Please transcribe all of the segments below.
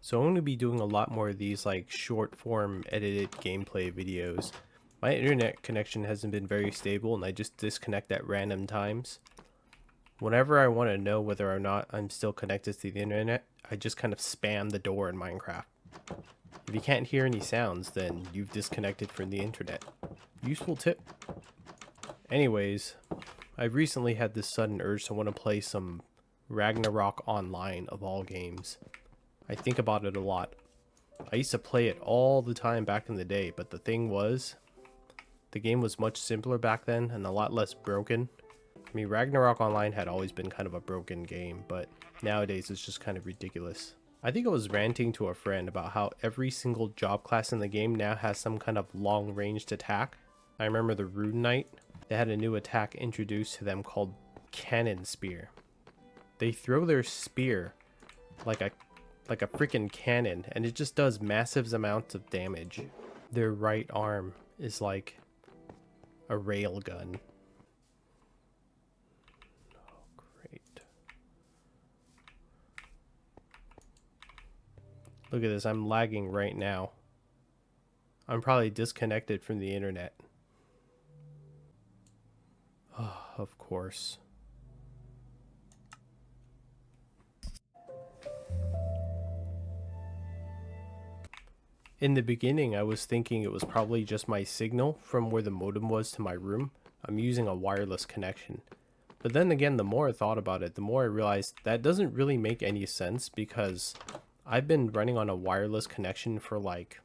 So I'm going to be doing a lot more of these like short form edited gameplay videos. My internet connection hasn't been very stable and I just disconnect at random times. Whenever I want to know whether or not I'm still connected to the internet, I just kind of spam the door in Minecraft. If you can't hear any sounds, then you've disconnected from the internet. Useful tip. Anyways, I've recently had this sudden urge to want to play some Ragnarok Online of all games. I think about it a lot. I used to play it all the time back in the day, but the thing was, the game was much simpler back then and a lot less broken. I mean, Ragnarok Online had always been kind of a broken game, but nowadays it's just kind of ridiculous. I think I was ranting to a friend about how every single job class in the game now has some kind of long-ranged attack. I remember the Rune Knight. They had a new attack introduced to them called Cannon Spear. They throw their spear like a freaking cannon, and it just does massive amounts of damage. Their right arm is like a rail gun. Oh, great. Look at this, I'm lagging right now. I'm probably disconnected from the internet. Oh, of course. In the beginning, I was thinking it was probably just my signal from where the modem was to my room. I'm using a wireless connection. But then again, the more I thought about it, the more I realized that doesn't really make any sense because I've been running on a wireless connection for like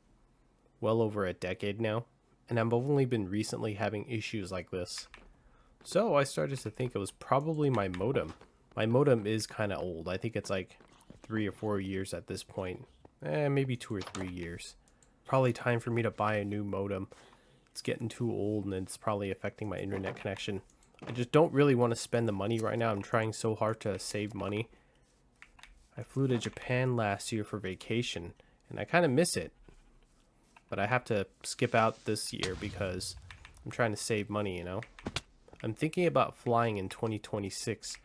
well over a decade now, and I've only been recently having issues like this. So I started to think it was probably my modem. My modem is kind of old. I think it's like 3 or 4 years at this point. Maybe 2 or 3 years. Probably time for me to buy a new modem. It's getting too old and it's probably affecting my internet connection. I just don't really want to spend the money right now. I'm trying so hard to save money. I flew to Japan last year for vacation and I kind of miss it. But I have to skip out this year because I'm trying to save money, you know? I'm thinking about flying in 2026.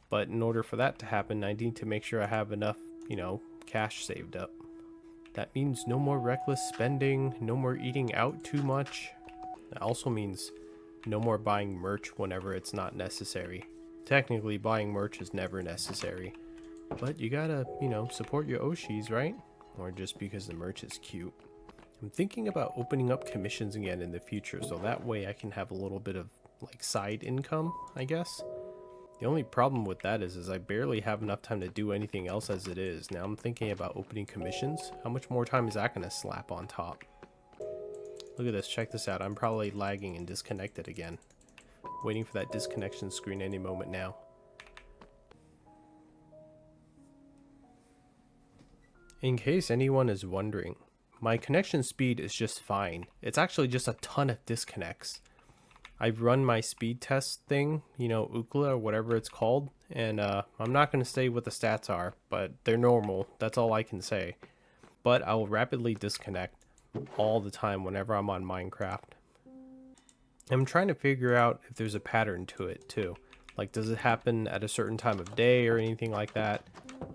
But in order for that to happen, I need to make sure I have enough, cash saved up. That means no more reckless spending, no more eating out too much. That also means no more buying merch whenever it's not necessary. Technically, buying merch is never necessary. But you gotta, support your Oshis, right? Or just because the merch is cute. I'm thinking about opening up commissions again in the future, so that way I can have a little bit of, like, side income, I guess. The only problem with that is I barely have enough time to do anything else as it is. Now I'm thinking about opening commissions. How much more time is that going to slap on top? Look at this. Check this out. I'm probably lagging and disconnected again. Waiting for that disconnection screen any moment now. In case anyone is wondering, my connection speed is just fine. It's actually just a ton of disconnects. I've run my speed test thing, Ookla or whatever it's called, and I'm not going to say what the stats are, but they're normal. That's all I can say. But I will rapidly disconnect all the time whenever I'm on Minecraft. I'm trying to figure out if there's a pattern to it too. Like, does it happen at a certain time of day or anything like that?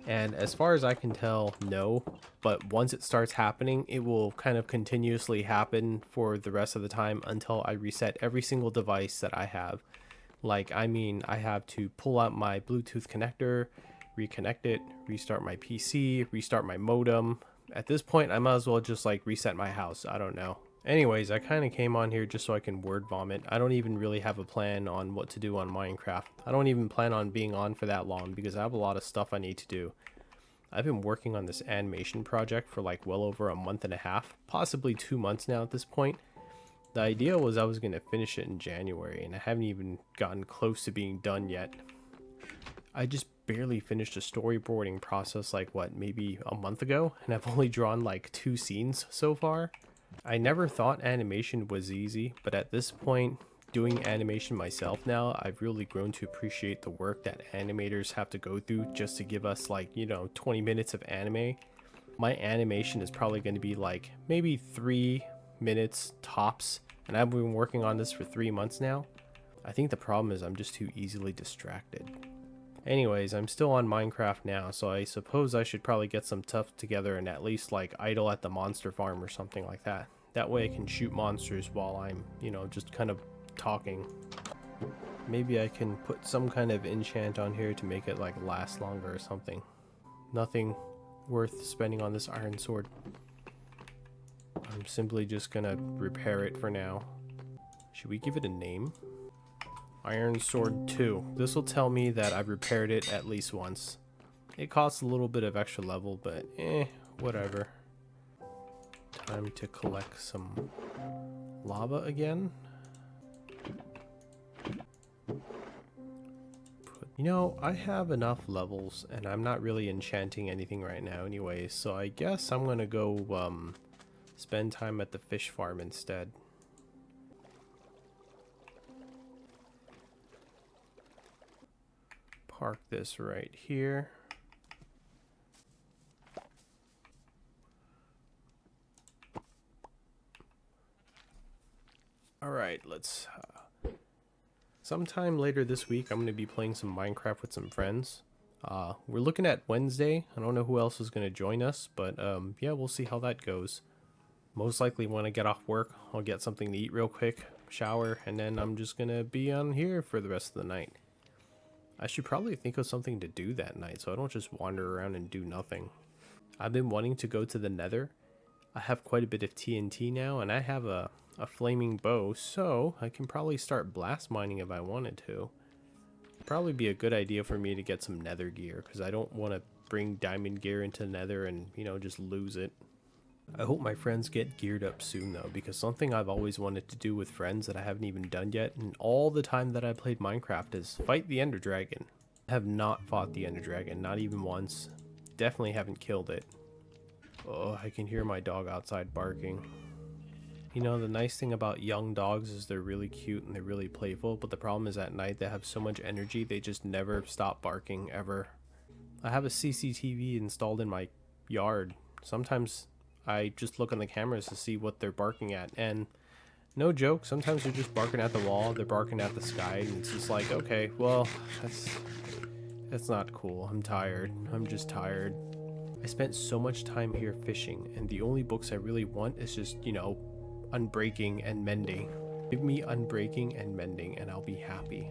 And as far as I can tell, no. But once it starts happening, it will kind of continuously happen for the rest of the time until I reset every single device that I have. Like, I have to pull out my Bluetooth connector, reconnect it, restart my PC, restart my modem. At this point, I might as well just like reset my house. I don't know. Anyways, I kind of came on here just so I can word vomit. I don't even really have a plan on what to do on Minecraft. I don't even plan on being on for that long because I have a lot of stuff I need to do. I've been working on this animation project for like well over a month and a half, possibly 2 months now at this point. The idea was I was going to finish it in January and I haven't even gotten close to being done yet. I just barely finished a storyboarding process like maybe a month ago, and I've only drawn like 2 scenes so far. I never thought animation was easy, but at this point, doing animation myself now, I've really grown to appreciate the work that animators have to go through just to give us 20 minutes of anime. My animation is probably going to be like maybe 3 minutes tops, and I've been working on this for 3 months now. I think the problem is I'm just too easily distracted. Anyways, I'm still on Minecraft now, so I suppose I should probably get some stuff together and at least like idle at the monster farm or something like that. That way I can shoot monsters while I'm, you know, just kind of talking. Maybe I can put some kind of enchant on here to make it like last longer or something. Nothing worth spending on this iron sword. I'm simply just gonna repair it for now. Should we give it a name? Iron Sword 2. This will tell me that I've repaired it at least once. It costs a little bit of extra level, but whatever. Time to collect some lava again. You know, I have enough levels and I'm not really enchanting anything right now anyway, so I guess I'm gonna go spend time at the fish farm instead. Park this right here. Alright, let's... sometime later this week, I'm going to be playing some Minecraft with some friends. We're looking at Wednesday. I don't know who else is going to join us, but yeah, we'll see how that goes. Most likely when I get off work, I'll get something to eat real quick, shower, and then I'm just going to be on here for the rest of the night. I should probably think of something to do that night so I don't just wander around and do nothing. I've been wanting to go to the Nether. I have quite a bit of TNT now, and I have a flaming bow, so I can probably start blast mining if I wanted to. Probably be a good idea for me to get some Nether gear, because I don't want to bring diamond gear into Nether and, you know, just lose it. I hope my friends get geared up soon though, because something I've always wanted to do with friends that I haven't even done yet, and all the time that I played Minecraft, is fight the Ender Dragon. I have not fought the Ender Dragon, not even once. Definitely haven't killed it. Oh, I can hear my dog outside barking. You know, the nice thing about young dogs is they're really cute and they're really playful, but the problem is at night they have so much energy they just never stop barking ever. I have a CCTV installed in my yard. Sometimes I just look on the cameras to see what they're barking at, and no joke, sometimes they're just barking at the wall, they're barking at the sky, and it's just like, okay, well, that's not cool. I'm tired. I'm just tired. I spent so much time here fishing, and the only books I really want is just, you know, Unbreaking and Mending. Give me Unbreaking and Mending and I'll be happy.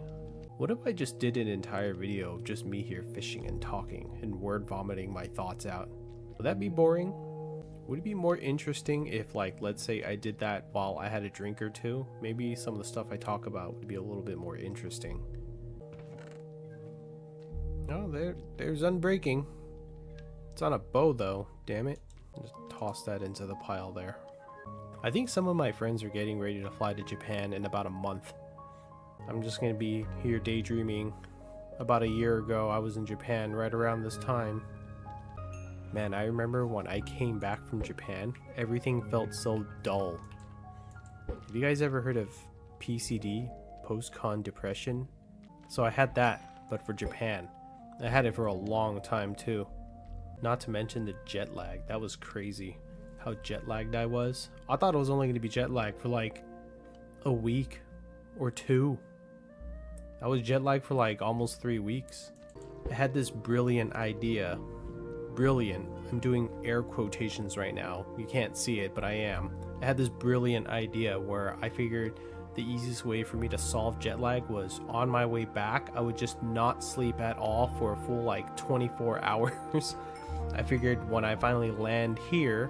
What if I just did an entire video of just me here fishing and talking and word vomiting my thoughts out? Would that be boring? Would it be more interesting if, like, let's say I did that while I had a drink or two? Maybe some of the stuff I talk about would be a little bit more interesting. Oh, there's Unbreaking. It's on a bow though, damn it. Just toss that into the pile there. I think some of my friends are getting ready to fly to Japan in about a month. I'm just gonna be here daydreaming. About a year ago, I was in Japan right around this time. Man, I remember when I came back from Japan, everything felt so dull. Have you guys ever heard of PCD, post-con depression? So I had that, but for Japan. I had it for a long time too. Not to mention the jet lag, that was crazy. How jet lagged I was. I thought it was only going to be jet lag for like a week or two. I was jet lagged for like almost 3 weeks. I had this brilliant idea. Brilliant. I'm doing air quotations right now. You can't see it, but I am. I had this brilliant idea where I figured the easiest way for me to solve jet lag was on my way back, I would just not sleep at all for a full like 24 hours. I figured when I finally land here,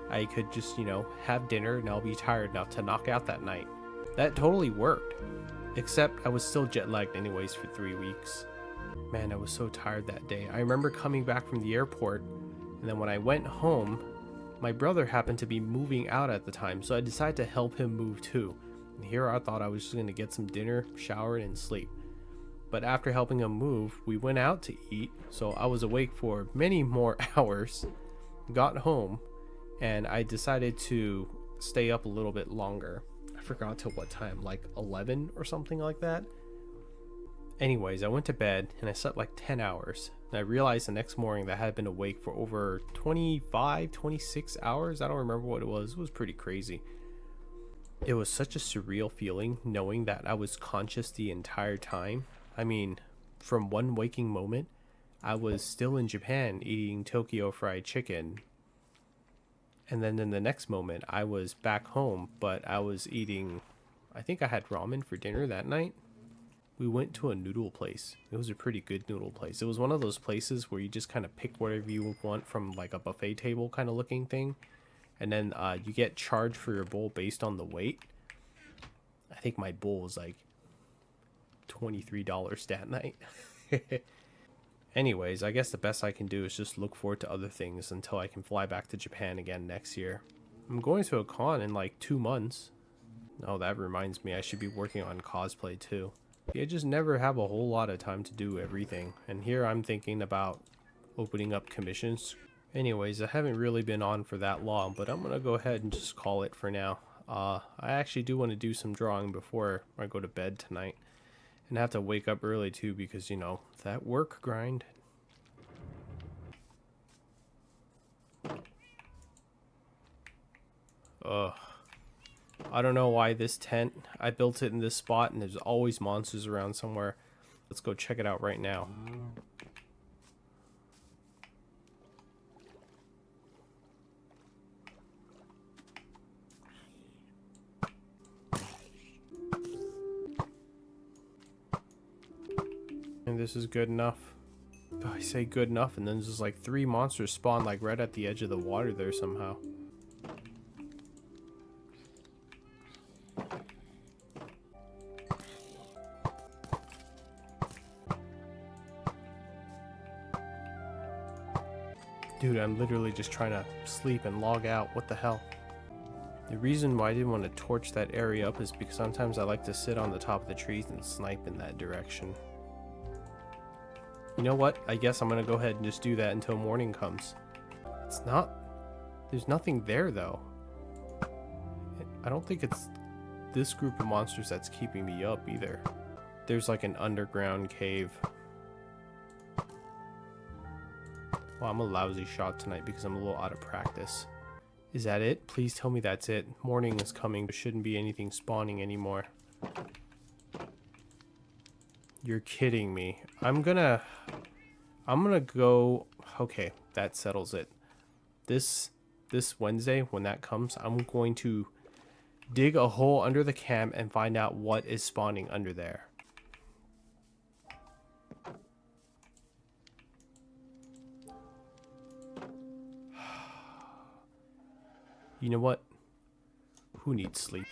I could just, you know, have dinner and I'll be tired enough to knock out that night. That totally worked. Except I was still jet lagged anyways for 3 weeks. Man, I was so tired that day. I remember coming back from the airport, and then when I went home, my brother happened to be moving out at the time, so I decided to help him move too. And here I thought I was just going to get some dinner, shower, and sleep. But after helping him move, we went out to eat, so I was awake for many more hours, got home, and I decided to stay up a little bit longer. I forgot till what time, like 11 or something like that. Anyways, I went to bed and I slept like 10 hours. And I realized the next morning that I had been awake for over 25, 26 hours. I don't remember what it was. It was pretty crazy. It was such a surreal feeling knowing that I was conscious the entire time. I mean, from one waking moment, I was still in Japan eating Tokyo Fried Chicken. And then in the next moment, I was back home, but I was eating, I think I had ramen for dinner that night. We went to a noodle place. It was a pretty good noodle place. It was one of those places where you just kind of pick whatever you want from like a buffet table kind of looking thing. And then you get charged for your bowl based on the weight. I think my bowl was like $23 that night. Anyways, I guess the best I can do is just look forward to other things until I can fly back to Japan again next year. I'm going to a con in like 2 months. Oh, that reminds me, I should be working on cosplay too. I just never have a whole lot of time to do everything. And here I'm thinking about opening up commissions. Anyways, I haven't really been on for that long, but I'm going to go ahead and just call it for now. I actually do want to do some drawing before I go to bed tonight. And I have to wake up early too because, you know, that work grind. Ugh. I don't know why this tent, I built it in this spot and there's always monsters around somewhere. Let's go check it out right now. And this is good enough. I say good enough and then there's like 3 monsters spawn like right at the edge of the water there somehow. Dude, I'm literally just trying to sleep and log out. What the hell? The reason why I didn't want to torch that area up is because sometimes I like to sit on the top of the trees and snipe in that direction. You know what? I guess I'm going to go ahead and just do that until morning comes. It's not... There's nothing there, though. I don't think it's this group of monsters that's keeping me up, either. There's like an underground cave. Well, I'm a lousy shot tonight because I'm a little out of practice. Is that it? Please tell me that's it. Morning is coming. There shouldn't be anything spawning anymore. You're kidding me. I'm gonna go... Okay, that settles it. This Wednesday, when that comes, I'm going to dig a hole under the camp and find out what is spawning under there. You know what? Who needs sleep?